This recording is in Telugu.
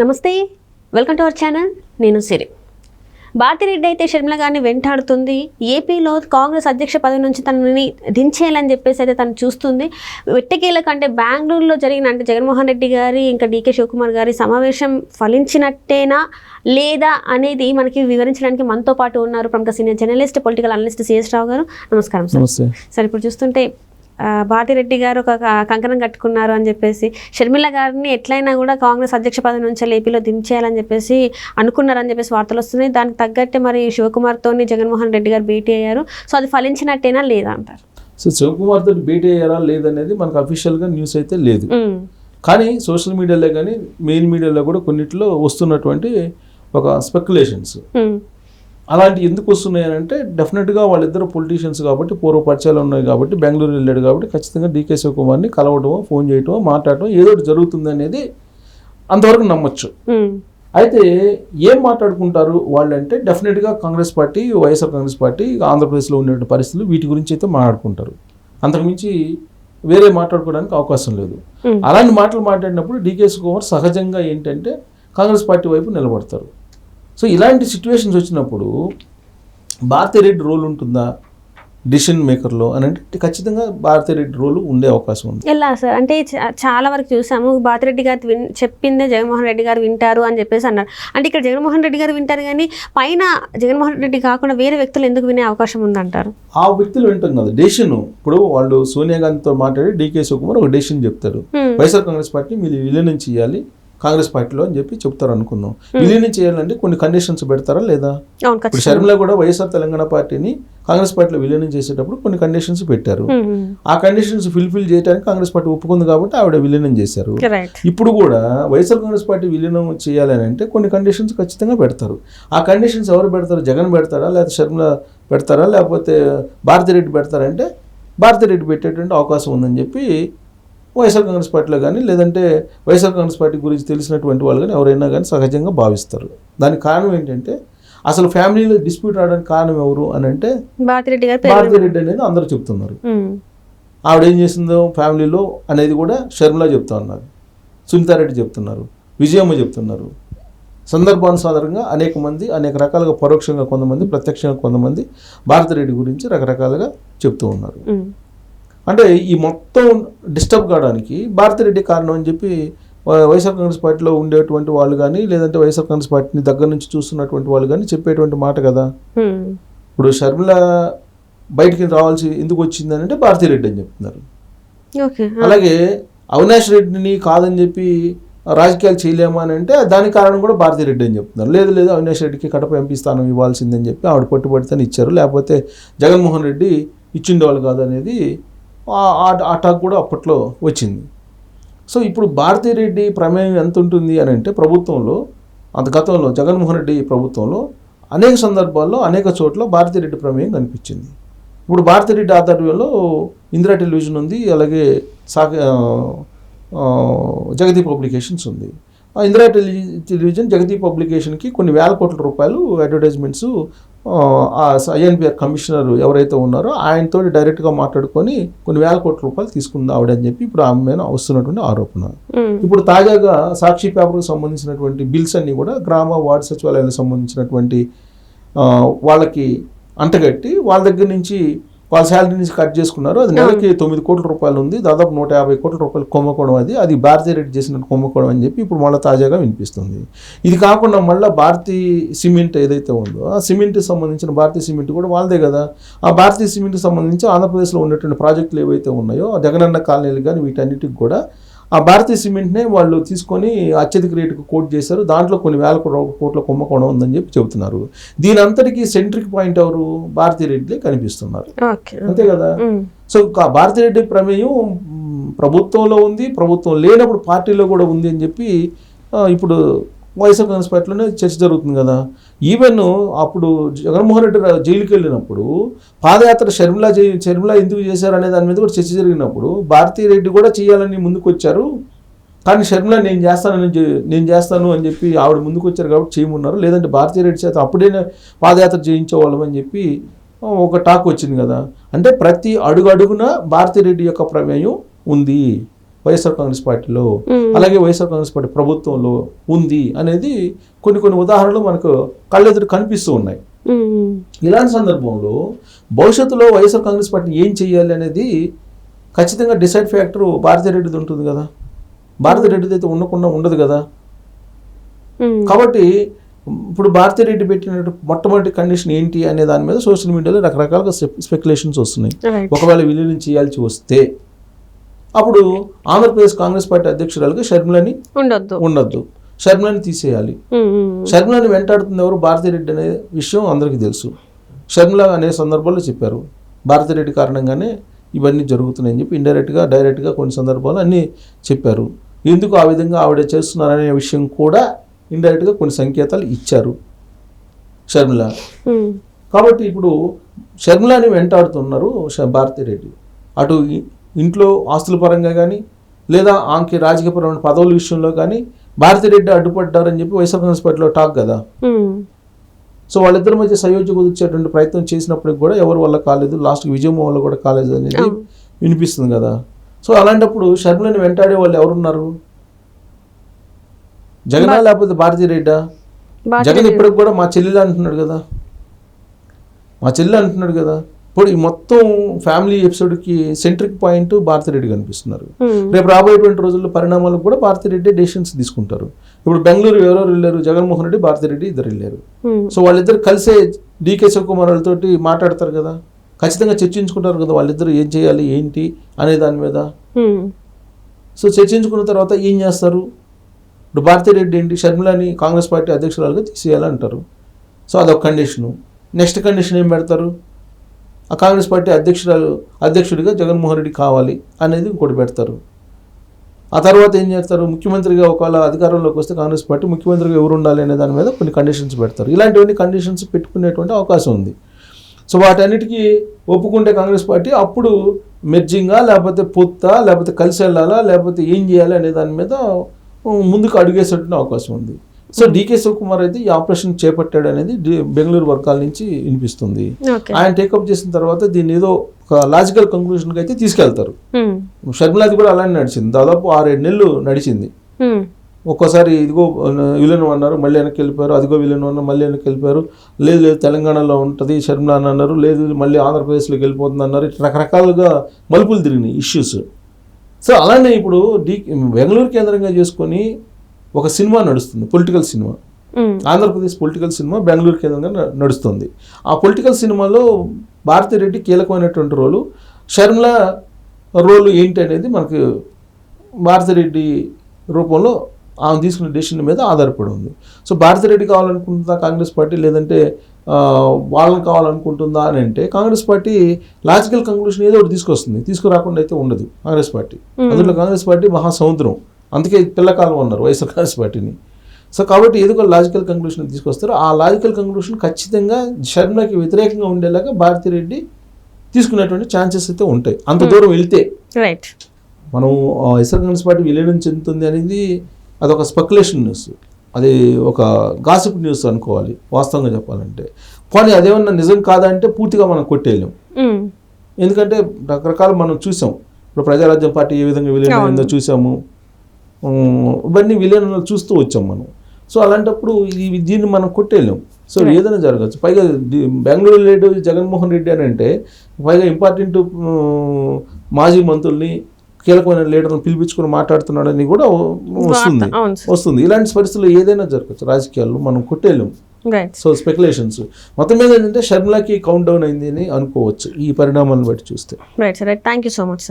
నమస్తే, వెల్కమ్ టు అవర్ ఛానల్. నేను సిరి. భారతిరెడ్డి అయితే షర్మిల గారిని వెంటాడుతుంది. ఏపీలో కాంగ్రెస్ అధ్యక్ష పదవి నుంచి తనని దించేయాలని చెప్పేసి అయితే తను చూస్తుంది. వెట్టకేల కంటే బెంగళూరులో జరిగిన అంటే జగన్మోహన్ రెడ్డి గారి ఇంకా డీకే శివకుమార్ గారి సమావేశం ఫలించినట్టేనా లేదా అనేది మనకి వివరించడానికి మనతో పాటు ఉన్నారు ప్రముఖ senior journalist, political analyst CS Rao గారు. నమస్కారం సార్. సార్, ఇప్పుడు చూస్తుంటే భారతిరెడ్డి గారు ఒక కంకణం కట్టుకున్నారు అని చెప్పేసి షర్మిల గారిని ఎట్లయినా కూడా కాంగ్రెస్ అధ్యక్ష పదవి నుంచి ఏపీలో దించేయాలని చెప్పేసి అనుకున్నారని చెప్పేసి వార్తలు వస్తున్నాయి. దానికి తగ్గట్టే మరి శివకుమార్తో జగన్మోహన్ రెడ్డి గారు భేటీ అయ్యారు. సో అది ఫలించినట్టేనా లేదా అంటారు? సో శివకుమార్ తోటి భేటీ అయ్యారా లేదనేది మనకు అఫీషియల్గా న్యూస్ అయితే లేదు. కానీ సోషల్ మీడియాలో కానీ మెయిన్ మీడియాలో కూడా కొన్నిట్లో వస్తున్నటువంటి ఒక స్పెక్యులేషన్స్ అలాంటి ఎందుకు వస్తున్నాయి అంటే డెఫినెట్గా వాళ్ళిద్దరు పొలిటీషియన్స్ కాబట్టి పూర్వ పరిచయాలు ఉన్నాయి కాబట్టి బెంగళూరు వెళ్ళాడు కాబట్టి ఖచ్చితంగా డీకే శివకుమార్ని కలవటమో ఫోన్ చేయటమో మాట్లాడటం ఏదో ఒకటి జరుగుతుంది అనేది అంతవరకు నమ్మొచ్చు. అయితే ఏం మాట్లాడుకుంటారు వాళ్ళంటే డెఫినెట్గా కాంగ్రెస్ పార్టీ, వైఎస్ఆర్ కాంగ్రెస్ పార్టీ ఆంధ్రప్రదేశ్లో ఉండే పరిస్థితులు వీటి గురించి అయితే మాట్లాడుకుంటారు. అంతకుమించి వేరే మాట్లాడుకోవడానికి అవకాశం లేదు. అలాంటి మాటలు మాట్లాడినప్పుడు డీకే శివకుమార్ సహజంగా ఏంటంటే కాంగ్రెస్ పార్టీ వైపు నిలబడతారు. సో ఇలాంటి సిచ్యువేషన్స్ వచ్చినప్పుడు భారతిరెడ్డి రోల్ ఉంటుందా డిసిషన్ మేకర్లో అని అంటే ఖచ్చితంగా భారతిరెడ్డి రోల్ ఉండే అవకాశం ఉంది. ఎలా సార్ అంటే చాలా వరకు చూసాము భారతిరెడ్డి గారు చెప్పిందే జగన్మోహన్ రెడ్డి గారు వింటారు అని చెప్పేసి అన్నారు. అంటే ఇక్కడ జగన్మోహన్ రెడ్డి గారు వింటారు కానీ పైన జగన్మోహన్ రెడ్డి కాకుండా వేరే వ్యక్తులు ఎందుకు వినే అవకాశం ఉందంటారు? ఆ వ్యక్తులు వింటాం కదా డెసిషన్. ఇప్పుడు వాళ్ళు సోనియా గాంధీతో మాట్లాడి డీకే శివకుమార్ ఒక డెసిషన్ చెప్తారు, వైఎస్ఆర్ కాంగ్రెస్ పార్టీ మీరు విలీనం చేయాలి కాంగ్రెస్ పార్టీలో అని చెప్పి చెప్తారు అనుకుందాం. విలీనం చేయాలంటే కొన్ని కండిషన్స్ పెడతారా లేదా? ఇప్పుడు షర్మిల కూడా వైఎస్ఆర్ తెలంగాణ పార్టీని కాంగ్రెస్ పార్టీలో విలీనం చేసేటప్పుడు కొన్ని కండిషన్స్ పెట్టారు. ఆ కండిషన్స్ ఫుల్ఫిల్ చేయడానికి కాంగ్రెస్ పార్టీ ఒప్పుకుంది కాబట్టి ఆవిడ విలీనం చేశారు. ఇప్పుడు కూడా వైఎస్ఆర్ కాంగ్రెస్ పార్టీ విలీనం చేయాలని అంటే కొన్ని కండిషన్స్ ఖచ్చితంగా పెడతారు. ఆ కండిషన్స్ ఎవరు పెడతారు? జగన్ పెడతారా, లేకపోతే షర్మిల పెడతారా, లేకపోతే భారతిరెడ్డి పెడతారంటే భారతిరెడ్డి పెట్టేటువంటి అవకాశం ఉందని చెప్పి వైఎస్ఆర్ కాంగ్రెస్ పార్టీలో కానీ లేదంటే వైఎస్ఆర్ కాంగ్రెస్ పార్టీ గురించి తెలిసినటువంటి వాళ్ళు కానీ ఎవరైనా కానీ సహజంగా భావిస్తారు. దానికి కారణం ఏంటంటే అసలు ఫ్యామిలీలో డిస్ప్యూట్ రావడానికి కారణం ఎవరు అని అంటే భారతిరెడ్డి అనేది అందరూ చెప్తున్నారు. ఆవిడ ఏం చేసిందో ఫ్యామిలీలో అనేది కూడా షర్మిల చెప్తా ఉన్నారు, సునీతారెడ్డి చెప్తున్నారు, విజయమ్మ చెప్తున్నారు. సందర్భానుసారంగా అనేక మంది అనేక రకాలుగా పరోక్షంగా కొంతమంది, ప్రత్యక్షంగా కొంతమంది భారతిరెడ్డి గురించి రకరకాలుగా చెప్తూ ఉన్నారు. అంటే ఈ మొత్తం డిస్టర్బ్ కావడానికి భారతిరెడ్డి కారణం అని చెప్పి వైఎస్ఆర్ కాంగ్రెస్ పార్టీలో ఉండేటువంటి వాళ్ళు కానీ లేదంటే వైఎస్ఆర్ కాంగ్రెస్ పార్టీని దగ్గర నుంచి చూస్తున్నటువంటి వాళ్ళు కానీ చెప్పేటువంటి మాట కదా. ఇప్పుడు షర్మిల బయటికి రావాల్సి ఎందుకు వచ్చిందని అంటే భారతిరెడ్డి అని చెప్తున్నారు. అలాగే అవినాష్ రెడ్డిని కాదని చెప్పి రాజకీయాలు చేయలేమా అని అంటే దానికి కారణం కూడా భారతిరెడ్డి అని చెప్తున్నారు. లేదు అవినాష్ రెడ్డికి కడప ఎంపీ స్థానం ఇవ్వాల్సిందని చెప్పి ఆవిడ పట్టుబడితేనే ఇచ్చారు, లేకపోతే జగన్మోహన్ రెడ్డి ఇచ్చిండేవాళ్ళు కాదు అనేది ఆ టాక్ కూడా అప్పట్లో వచ్చింది. సో ఇప్పుడు భారతిరెడ్డి ప్రమేయం ఎంత ఉంటుంది అని అంటే ప్రభుత్వంలో అంత గతంలో జగన్మోహన్ రెడ్డి ప్రభుత్వంలో అనేక సందర్భాల్లో అనేక చోట్ల భారతిరెడ్డి ప్రమేయం కనిపించింది. ఇప్పుడు భారతిరెడ్డి ఆధ్వర్యంలో ఇందిరా టెలివిజన్ ఉంది, అలాగే జగదీప్ పబ్లికేషన్స్ ఉంది. ఆ ఇందిరా టెలివిజన్ జగదీప్ పబ్లికేషన్కి కొన్ని వేల కోట్ల రూపాయలు అడ్వర్టైజ్మెంట్స్ ఐఎన్పిఆర్ కమిషనర్ ఎవరైతే ఉన్నారో ఆయనతో డైరెక్ట్గా మాట్లాడుకొని కొన్ని వేల కోట్ల రూపాయలు తీసుకుంది ఆవిడని చెప్పి ఇప్పుడు ఆమె మీద వస్తున్నటువంటి ఆరోపణ. ఇప్పుడు తాజాగా సాక్షి పేపర్కి సంబంధించినటువంటి బిల్స్ అన్ని కూడా గ్రామ వార్డు సచివాలయాలకు సంబంధించినటువంటి వాళ్ళకి అంటగట్టి వాళ్ళ దగ్గర నుంచి వాళ్ళ శాలరీ నుంచి కట్ చేసుకున్నారు. అది నెలకి 9 కోట్ల రూపాయలు ఉంది, దాదాపు 150 కోట్ల రూపాయలు కుంభకోణం. అది భారతిరెడ్డి చేసిన కుంభకోణం అని చెప్పి ఇప్పుడు మళ్ళీ తాజాగా వినిపిస్తుంది. ఇది కాకుండా మళ్ళీ భారతీ సిమెంట్ ఏదైతే ఉందో ఆ సిమెంట్కి సంబంధించిన భారతీయ సిమెంట్ కూడా వాళ్ళదే కదా. ఆ భారతీయ సిమెంట్కి సంబంధించి ఆంధ్రప్రదేశ్లో ఉన్నటువంటి ప్రాజెక్టులు ఏవైతే ఉన్నాయో జగనన్న కాలనీలు కానీ వీటన్నిటికి కూడా ఆ భారతీయ సిమెంట్నే వాళ్ళు తీసుకొని అత్యధిక రేటుకు కోట్ చేశారు. దాంట్లో కొన్ని వేల కోట్ల కుంభకోణం ఉందని చెప్పి చెబుతున్నారు. దీని అంతటికీ సెంట్రిక్ పాయింట్ ఎవరు? భారతిరెడ్డి కనిపిస్తున్నారు, అంతే కదా. సో భారతిరెడ్డి ప్రమేయం ప్రభుత్వంలో ఉంది, ప్రభుత్వం లేనప్పుడు పార్టీలో కూడా ఉంది అని చెప్పి ఇప్పుడు వైఎస్ఆర్ కాంగ్రెస్ పార్టీలోనే చర్చ జరుగుతుంది కదా. ఈవెన్ అప్పుడు జగన్మోహన్ రెడ్డి జైలుకి వెళ్ళినప్పుడు పాదయాత్ర షర్మిల ఎందుకు చేశారు అనే దాని మీద కూడా చర్చ జరిగినప్పుడు భారతిరెడ్డి కూడా చేయాలని ముందుకు వచ్చారు. కానీ షర్మిల నేను చేస్తాను అని చెప్పి ఆవిడ ముందుకు వచ్చారు కాబట్టి చేయమన్నారు. లేదంటే భారతిరెడ్డి చేత అప్పుడే పాదయాత్ర చేయించేవాళ్ళం అని చెప్పి ఒక టాక్ వచ్చింది కదా. అంటే ప్రతి అడుగున భారతిరెడ్డి యొక్క ప్రమేయం ఉంది. వైఎస్ఆర్ కాంగ్రెస్ పార్టీలో, అలాగే వైఎస్ఆర్ కాంగ్రెస్ పార్టీ ప్రభుత్వంలో ఉంది అనేది కొన్ని ఉదాహరణలు మనకు కళ్ళెదురు కనిపిస్తూ ఉన్నాయి. ఇలాంటి సందర్భంలో భవిష్యత్తులో వైఎస్ఆర్ కాంగ్రెస్ పార్టీ ఏం చేయాలి అనేది ఖచ్చితంగా డిసైడ్ ఫ్యాక్టర్ భారతిరెడ్డిది ఉంటుంది కదా. భారతిరెడ్డిది అయితే ఉండకుండా ఉండదు కదా. కాబట్టి ఇప్పుడు భారతిరెడ్డి పెట్టిన మొట్టమొదటి కండిషన్ ఏంటి అనే దాని మీద సోషల్ మీడియాలో రకరకాలుగా స్పెక్యులేషన్స్ వస్తున్నాయి. ఒకవేళ విలీనం చేయాల్సి వస్తే అప్పుడు ఆంధ్రప్రదేశ్ కాంగ్రెస్ పార్టీ అధ్యక్షురాలుగా షర్మిలని ఉండొద్దు, షర్మిలని తీసేయాలి. షర్మిలని వెంటాడుతుంది ఎవరు? భారతిరెడ్డి అనే విషయం అందరికీ తెలుసు. షర్మిల అనే సందర్భాల్లో చెప్పారు భారతిరెడ్డి కారణంగానే ఇవన్నీ జరుగుతున్నాయని చెప్పి ఇండైరెక్ట్గా డైరెక్ట్గా కొన్ని సందర్భాలు అన్నీ చెప్పారు. ఎందుకు ఆ విధంగా ఆవిడ చేస్తున్నారనే విషయం కూడా ఇండైరెక్ట్గా కొన్ని సంకేతాలు ఇచ్చారు షర్మిల. కాబట్టి ఇప్పుడు షర్మిలని వెంటాడుతున్నారు భారతిరెడ్డి. అటు ఇంట్లో ఆస్తుల పరంగా కానీ లేదా ఆమెకి రాజకీయపరమైన పదవుల విషయంలో కానీ భారతిరెడ్డి అడ్డుపడ్డారని చెప్పి వైఎస్ఆర్ కాంగ్రెస్ పార్టీలో టాక్ కదా. సో వాళ్ళిద్దరి మధ్య సయోధ్య కుదిర్చేటువంటి ప్రయత్నం చేసినప్పటికి కూడా ఎవరి వల్ల కాలేదు, లాస్ట్కి విజయం వల్ల కూడా కాలేదు అనేది వినిపిస్తుంది కదా. సో అలాంటప్పుడు షర్మిలని వెంటాడే వాళ్ళు ఎవరున్నారు? జగన్ లేకపోతే భారతిరెడ్డా? జగన్ ఇప్పటికి కూడా మా చెల్లెలు అంటున్నాడు కదా. ఇప్పుడు ఈ మొత్తం ఫ్యామిలీ ఎపిసోడ్కి సెంట్రిక్ పాయింట్ భారతిరెడ్డి కనిపిస్తున్నారు. రేపు రాబోయేటువంటి రోజుల్లో పరిణామాలకు కూడా భారతిరెడ్డి డెసిషన్స్ తీసుకుంటారు. ఇప్పుడు బెంగళూరు ఎవరెవరు వెళ్ళారు? జగన్మోహన్ రెడ్డి, భారతిరెడ్డి ఇద్దరు వెళ్ళారు. సో వాళ్ళిద్దరు కలిసే డీకే శివకుమార్ వాళ్ళతోటి మాట్లాడతారు కదా, ఖచ్చితంగా చర్చించుకుంటారు కదా వాళ్ళిద్దరు ఏం చేయాలి ఏంటి అనే దాని మీద. సో చర్చించుకున్న తర్వాత ఏం చేస్తారు? ఇప్పుడు భారతిరెడ్డి ఏంటి, షర్మిలని కాంగ్రెస్ పార్టీ అధ్యక్షురాలుగా తీసేయాలంటారు. సో అదొక కండిషను. నెక్స్ట్ కండిషన్ ఏం పెడతారు? ఆ కాంగ్రెస్ పార్టీ అధ్యక్షుడిగా జగన్మోహన్ రెడ్డి కావాలి అనేది ఇంకోటి పెడతారు. ఆ తర్వాత ఏం చేస్తారు? ముఖ్యమంత్రిగా ఒకవేళ అధికారంలోకి వస్తే కాంగ్రెస్ పార్టీ ముఖ్యమంత్రిగా ఎవరు ఉండాలి అనే దాని మీద కొన్ని కండిషన్స్ పెడతారు. ఇలాంటివన్నీ కండిషన్స్ పెట్టుకునేటువంటి అవకాశం ఉంది. సో వాటన్నిటికీ ఒప్పుకుంటే కాంగ్రెస్ పార్టీ అప్పుడు మెర్జింగా లేకపోతే పొత్తా లేకపోతే కలిసి వెళ్ళాలా లేకపోతే ఏం చేయాలి అనే దాని మీద ముందుకు అడుగేసేటువంటి అవకాశం ఉంది. సో డీకే శివకుమార్ అయితే ఈ ఆపరేషన్ చేపట్టాడు అనేది బెంగళూరు వర్గాల నుంచి వినిపిస్తుంది. ఆయన టేకప్ చేసిన తర్వాత దీన్ని ఏదో ఒక లాజికల్ కంక్లూషన్కి అయితే తీసుకెళ్తారు. షర్మిలాది కూడా అలానే నడిచింది, దాదాపు 6-7 నెలలు నడిచింది. ఒక్కోసారి ఇదిగో విలన్ అన్నారు, మళ్ళీ వెనక్కి వెళ్ళిపోయారు, అదిగో విలన్ అన్నారు, మళ్ళీ వెనక్కి వెళ్ళిపోయారు, లేదు తెలంగాణలో ఉంటుంది షర్మిల అని అన్నారు, లేదు మళ్ళీ ఆంధ్రప్రదేశ్లోకి వెళ్ళిపోతుంది అన్నారు. రకరకాలుగా మలుపులు తిరిగినాయి ఇష్యూస్. సో అలానే ఇప్పుడు బెంగళూరు కేంద్రంగా చేసుకొని ఒక సినిమా నడుస్తుంది, political cinema. Andhra Pradesh political cinema Bengaluru కేంద్రంగా నడుస్తుంది. ఆ పొలిటికల్ సినిమాలో భారతిరెడ్డి కీలకమైనటువంటి రోలు, షర్మిల రోలు ఏంటి అనేది మనకు భారతిరెడ్డి రూపంలో ఆమె తీసుకున్న డెసిషన్ మీద ఆధారపడి ఉంది. సో భారతిరెడ్డి కావాలనుకుంటుందా కాంగ్రెస్ పార్టీ, లేదంటే వాళ్ళని కావాలనుకుంటుందా అని అంటే కాంగ్రెస్ పార్టీ లాజికల్ కంక్లూషన్ ఏదో ఒకటి తీసుకొస్తుంది, తీసుకురాకుండా అయితే ఉండదు కాంగ్రెస్ పార్టీ. అందులో కాంగ్రెస్ పార్టీ మహాసముద్రం, అందుకే పిల్లకాలం అన్నారు వైఎస్ఆర్ కాంగ్రెస్ పార్టీని. సో కాబట్టి ఏదో ఒక లాజికల్ కంక్లూషన్ తీసుకొస్తారు. ఆ లాజికల్ కంక్లూషన్ ఖచ్చితంగా షర్మిలకి వ్యతిరేకంగా ఉండేలాగా భారతిరెడ్డి తీసుకునేటువంటి ఛాన్సెస్ అయితే ఉంటాయి. అంత దూరం వెళ్తే మనం వైఎస్ఆర్ కాంగ్రెస్ పార్టీ విలీనం చెందుతుంది అనేది అదొక స్పెక్యులేషన్ న్యూస్, అది ఒక గాసిప్ న్యూస్ అనుకోవాలి వాస్తవంగా చెప్పాలంటే. కానీ అదేమన్నా నిజం కాదంటే పూర్తిగా మనం కొట్టేయలేం. ఎందుకంటే రకరకాలు మనం చూసాం. ఇప్పుడు ప్రజారాజ్యం పార్టీ ఏ విధంగా విలీనం అయిందో చూసాము, ఇవన్నీ విలీనాలు చూస్తూ వచ్చాం మనం. సో అలాంటప్పుడు దీన్ని మనం కొట్టేయలేం. సో ఏదైనా జరగచ్చు. పైగా బెంగళూరు లేడు జగన్మోహన్ రెడ్డి అని అంటే పైగా ఇంపార్టెంట్ మాజీ మంత్రుల్ని కీలకమైన లీడర్ని పిలిపించుకుని మాట్లాడుతున్నాడని కూడా వస్తుంది. ఇలాంటి పరిస్థితుల్లో ఏదైనా జరగచ్చు రాజకీయాల్లో, మనం కొట్టేయలేం. సో స్పెక్యులేషన్స్ మొత్తం మీద ఏంటంటే షర్మిలకి కౌంట్ డౌన్ అయింది అని అనుకోవచ్చు ఈ పరిణామాలను బట్టి చూస్తే. Right sir, thank you so much sir.